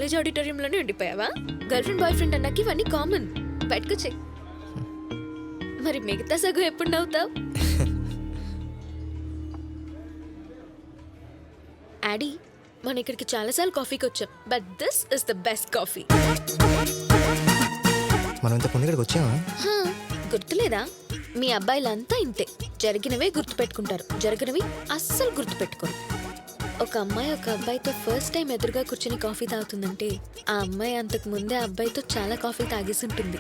College ఆడిటోరియంలోనే ఉండిపోయావా? Girlfriend boyfriend అన్నాకి ఇవన్నీ కామన్. బయటకొచ్చే. మరి మిగతా సగం ఎప్పుడు నవ్వుతావు? యాడీ, మనం ఇక్కడికి చాలాసార్లు కాఫీకి వచ్చాం, but this is the best coffee. మనం ఇంత కొన్ని ఇక్కడికి వచ్చామా? గుర్తులేదా? మీ అబ్బాయిలంతా ఇంతే, జరిగినవే గుర్తుపెట్టుకుంటారు, జరగనివి అస్సలు గుర్తుపెట్టుకోరు. ఒక అమ్మాయి ఒక అబ్బాయితో ఫస్ట్ టైం ఎదురుగా కూర్చొని కాఫీ తాగుతుందంటే ఆ అమ్మాయి అంతకు ముందే అబ్బాయితో చాలా కాఫీ తాగేసి ఉంటుంది.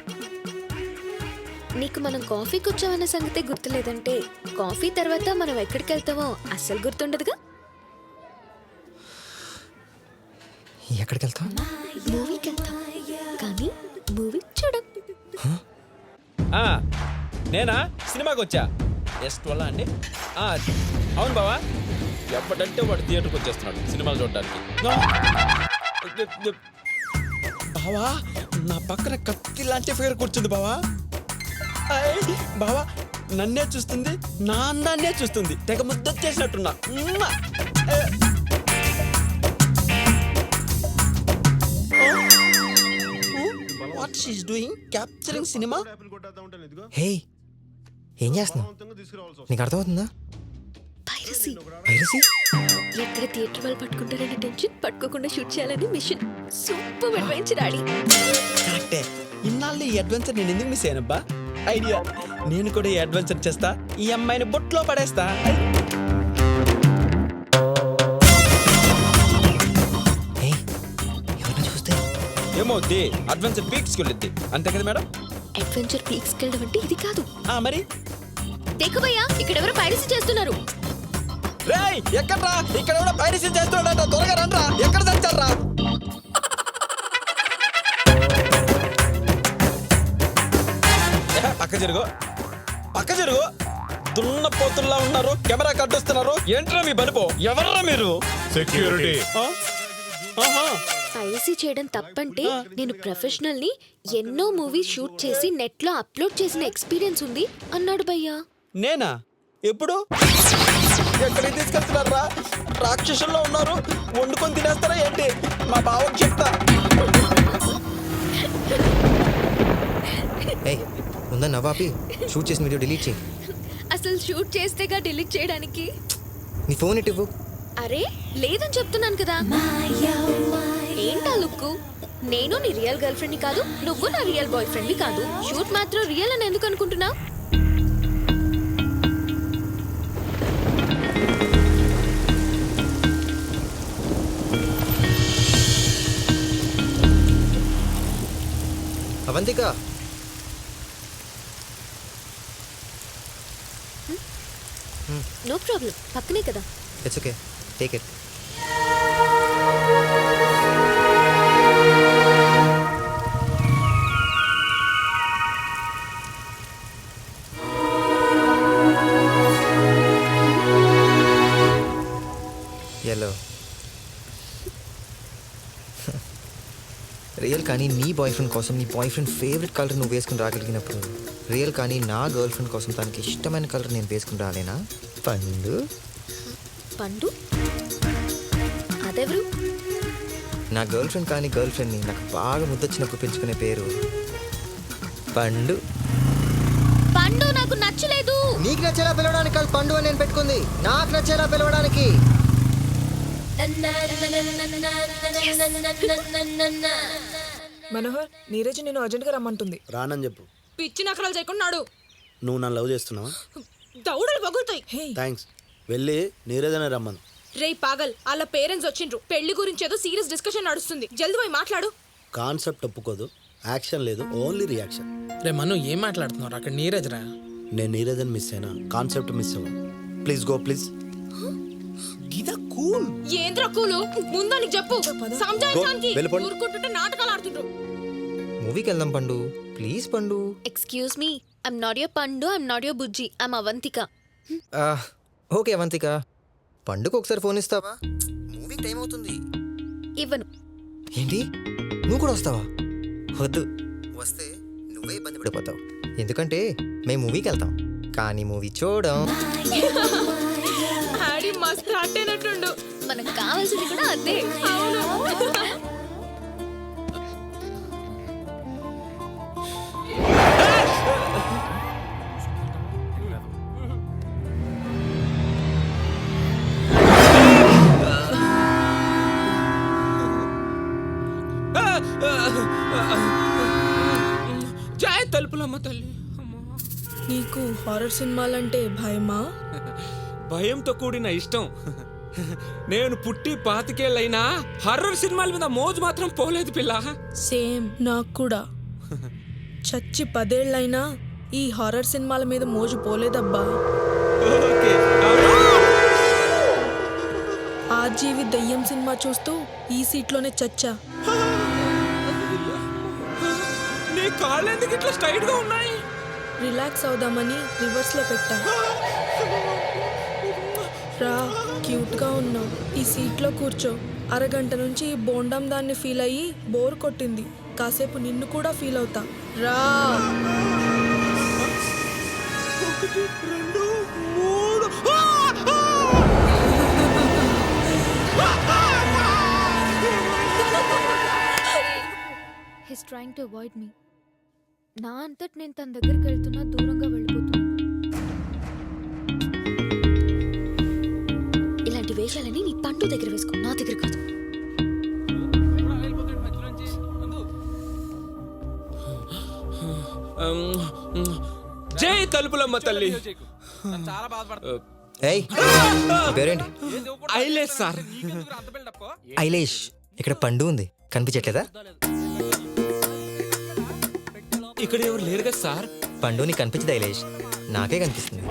నీకు మనం కాఫీకి వచ్చామన్న సంగతే గుర్తులేదంటే కాఫీ తర్వాత మనం ఎక్కడికి వెళ్తామో అస్సలు గుర్తుండదుగా. ఎక్కడికి వెళ్తాం? మూవీకి వెళ్తాం, కానీ మూవీ చూడం. నేనా సినిమాకి వచ్చా జస్ట్ వల్ల అండి. అవును బావా, ఎప్పటంటే వాడు థియేటర్కి వచ్చేస్తున్నాడు సినిమాలు చూడడానికి. బావా నా పక్కన కత్తి లాంటి ఫిగర్ కూర్చుంది బావా. బావా నన్నే చూస్తుంది, నా అందాన్నే చూస్తుంది, తెగ ముద్దొచ్చేసినట్టున్నా. What she's doing? Capturing cinema. Hey, ఏం చేస్తున్నావు? నీకు అర్థమవుతుందా? పైరసీ. పైరసీ? ఎక్కడ థియేటర్ వాళ్ళు పట్టుకుంటారని టెన్షన్, పట్టుకోకుండా షూట్ చేయాలని మిషన్. సూపర్ అడ్వెంచర్ ఆడి. కరెక్టే. ఇన్నాళ్ళు ఈ అడ్వెంచర్ నేను ఎందుకు మిస్ అయ్యానబ్బా? ఐడియా, నేను కూడా ఈ అడ్వెంచర్ చేస్తా, ఈ అమ్మాయిని బొట్లో పడేస్తా. ఏమవుద్ది? అడ్వెంచర్ పీక్స్కి వెళ్ళిద్ది, అంతే కదా మేడం? అడ్వెంచర్ పీక్స్కి వెళ్ళడం అంటే ఇది కాదు. మరి దేఖభయ్యా, ఇక్కడ ఎవరో పైరసీ చేస్తున్నారు. రేయ్ ఎక్కడ్రా? ఇక్కడ ఎవరో పైరసీ చేస్తున్నాడంట, త్వరగా రండ్రా. ఎక్కడ తెచ్చారా? పక్క జరుగు, పక్క జరుగు. దున్న పోతుల్లా ఉన్నారు, కెమెరా కట్టొస్తున్నారు. ఏంట్రా మీ బలుపు? ఎవర్రా మీరు? సెక్యూరిటీ. పైరసీ చేయడం తప్పంటే నేను ప్రొఫెషనల్ ని, ఎన్నో మూవీస్ షూట్ చేసి నెట్ లో అప్లోడ్ చేసిన ఎక్స్పీరియన్స్ ఉంది అన్నాడు భయ్యా. నేనా? ఎప్పుడు? ఎక్కడికి తీసుకెళ్తున్నారా? రాక్షసుల్లో ఉన్నారు, వండుకొని తినేస్తారా ఏంటి? మా బావకి చెప్తా. ఉందా నవాపి? షూట్ చేసిన వీడియో డిలీట్ చేయి. అసలు షూట్ చేస్తేగా డిలీట్ చేయడానికి. నీ ఫోన్ ఇటు. అరే లేదని చెప్తున్నాను కదా. ఏంటా లుక్కు? నేను నీ రియల్ గర్ల్ ఫ్రెండ్ ని కాదు, నువ్వు నా రియల్ బాయ్ ఫ్రెండ్ ని కాదు. షూట్ మాత్రం రియల్ అని ఎందుకు అనుకుంటున్నావు? అవంతిక, నో ప్రాబ్లం, పక్కనే కదా. It's okay, take it. Yellow real కానీ నీ బాయ్ ఫ్రెండ్ కోసం నీ బాయ్ ఫ్రెండ్ ఫేవరెట్ కలర్ నువ్వు వేసుకుని రాగలిగినప్పుడు, రియల్ కానీ నా గర్ల్ ఫ్రెండ్ కోసం తనకి ఇష్టమైన కలర్ నేను వేసుకుని రాలేనా? పండు. పండు? అదెవరు? నా గర్ల్ ఫ్రెండ్ కానీ గర్ల్ ఫ్రెండ్ని నాకు బాగా ముద్దొచ్చినప్పుడు పెంచుకునే పేరు పండు. పండు నాకు నచ్చలేదు. నీకు నచ్చేలా పిలవడానికి కాదు పండు అని నేను పెట్టుకుంది, నాకు నచ్చేలా పిలవడానికి. మనోహర్, నీరజ్ నేను అర్జెంట్ గా రమ్మంటుంది. రానని చెప్పు. పిచ్చి నకరాలు చేయకున్నాడు. నువ్వు నన్ను లవ్ చేస్తున్నావా? దౌడలు పగులుతాయి. థ్యాంక్స్. వెళ్ళి నీరజనే రమ్మను. రే పాగల్, వాళ్ళ పేరెంట్స్ వచ్చిండ్రు. పెళ్లి గురించి ఏదో సీరియస్ డిస్కషన్ నడుస్తుంది. జల్ది పోయి మాట్లాడు. కాన్సెప్ట్ ఒప్పుకోదు, యాక్షన్ లేదు, ఓన్లీ రియాక్షన్. రే మను, ఏం మాట్లాడుతున్నారు? అక్కడ నీరజ్ రా. నేను నీరజన్ మిస్ అయినా, కాన్సెప్ట్ మిస్ అవ్వ. Please go please. ఏంద్ర కూలు? ముందు నీకు చెప్పు. సంజాయించడానికి వెళ్ళిపోండి. ఊరుకుంటుంటే నాటకాలు ఆడుతుండ్రు. మూవీకి వెళ్దాం Pandu, please Pandu. Excuse me, I'm not your Pandu, I'm not your Bujji, I'm Avantika. Okay Avantika, పండుగ ఒకసారి ఫోన్ ఇస్తావా? మూవీకి టైం అవుతుంది. ఇవ్వను. ఏంటి, నువ్వు కూడా వస్తావా? వద్దు, వస్తే నువ్వే ఇబ్బంది పడిపోతావు. ఎందుకంటే మేము మూవీకి వెళ్తాం, కానీ మూవీ చూడం. మస్తు అట్టేనట్టుండు. మనకు కావాల్సింది కూడా అదే. తలుపులమ్మ తల్లి. అమ్మా. నీకు హారర్ సినిమాలంటే భయమా? భయంతో కూడిన ఇష్టం. నేను పుట్టి 25 ఏళ్ళైనా హర్రర్ సినిమాల మీద మోజు మాత్రం పోలేదు పిల్ల. సేమ్ నాకు కూడా. చచ్చి 10 ఏళ్ళైనా ఈ హారర్ సినిమాల మీద మోజు పోలేదబ్బా. ఓకే. ఆ జీవి దయ్యం సినిమా చూస్తూ ఈ సీట్లోనే చచ్చా. నీ కాళ్ళు ఎందుకు ఇట్లా స్ట్రైట్ గా ఉన్నాయి? రిలాక్స్ అవుదామని రివర్స్లో పెట్టా. రా, క్యూట్గా ఉన్నావు, ఈ సీట్లో కూర్చో. అరగంట నుంచి ఈ బోండం దాన్ని ఫీల్ అయ్యి బోర్ కొట్టింది. కాసేపు నిన్ను కూడా ఫీల్ అవుతా. రా. 1, 2, 3. హిస్ ట్రైంగ్ టు అవాయిడ్ మీ. నా అంతటి నేను తన దగ్గరికి వెళ్తున్నా, దూరంగా వెళ్ళిపోతున్నా. ఇలాంటి వేషాలని నీ పండు దగ్గర వేసుకో, నా దగ్గర కాదు. జై తలుపులమ్మ తల్లి. ఏయ్ పేరేంటి? ఐలేష్ సార్. ఐలేష్. ఇక్కడ పండు ఉంది, కనిపించట్లేదా? ఇక్కడ ఎవరు లేరు కదా సార్? పండు నీకు కనిపించదు ఐలేష్, నాకే కనిపిస్తుంది.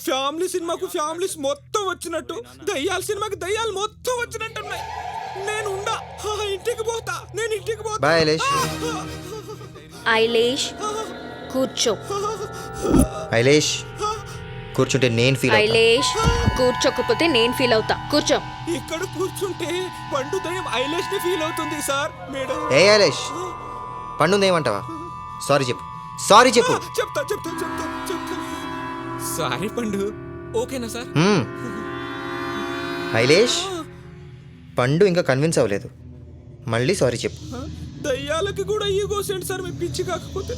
ఫ్యామిలీ సినిమాకు ఫ్యామిలీస్ మొత్తం వచ్చినట్టు, దయ్యాల సినిమాకి దయ్యాలు మొత్తం వచ్చినట్టు ఉన్నాయి. నేను ఉండా, ఇంటికి పోతా, నేను ఇంటికి పోతా. బాయ్ ఐలేష్. ఐలేష్ కూర్చో. ఐలేష్ కూర్చుంటే నేను ఫీల్ అవుతా. ఐలేష్ కూర్చోకపోతే నేను ఫీల్ అవుతా. కూర్చో. ఇక్కడ కూర్చుంటే పండు దయ్యం ఐలేష్ ని ఫీల్ అవుతుంది సార్. మేడం ఏ ఐలేష్, పండు ఏమంటావా? సారీ చెప్పు, సారీ చెప్పు. చెప్తా చెప్తా చెప్తా చెప్తా. సారీ పండు, ఓకేనా సార్? ఐలేష్, పండు ఇంకా కన్విన్స్ అవ్వలేదు, మళ్ళీ సారీ చెప్పు. దయ్యాలకి కూడా ఈగో సెంట్ సార్, మీ పిచ్చి కాకపోతే.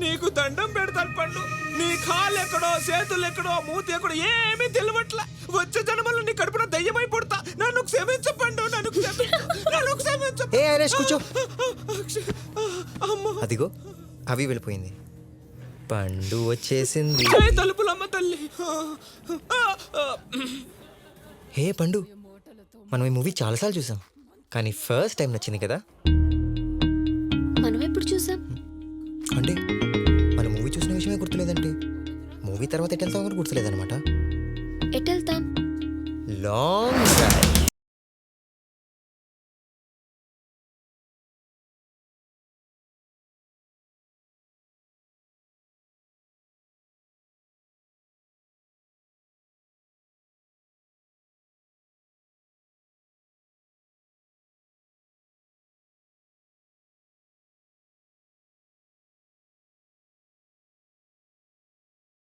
నీకు దండం పెడతాను పండు. నీ కాళ్ళు ఎక్కడో, చేతులు ఎక్కడో, మూతి ఎక్కడో ఏమీ తెలియట్లే. వచ్చే జన్మలో నీ కడుపున దయ్యమై పుడతా. నన్ను క్షమించు పండు, నన్ను క్షమించు, నన్ను క్షమించు. ఏ ఐలేష్ కూర్చో. అమ్మా, అదిగో అవి వెళ్ళిపోయింది. పండు వచ్చేసింది. జై తలుపులమ్మ తల్లి. హే పండు, మనం ఈ మూవీ చాలాసార్లు చూసాం, కానీ ఫస్ట్ టైం నచ్చింది కదా? మనం ఎప్పుడు చూసాం? అంటే మనం మూవీ చూసిన విషయమే గుర్తులేదంటే మూవీ తర్వాత ఎటు వెళ్తాం కూడా గుర్తులేదనమాట. ఎటు వెళ్తాం? Long drive.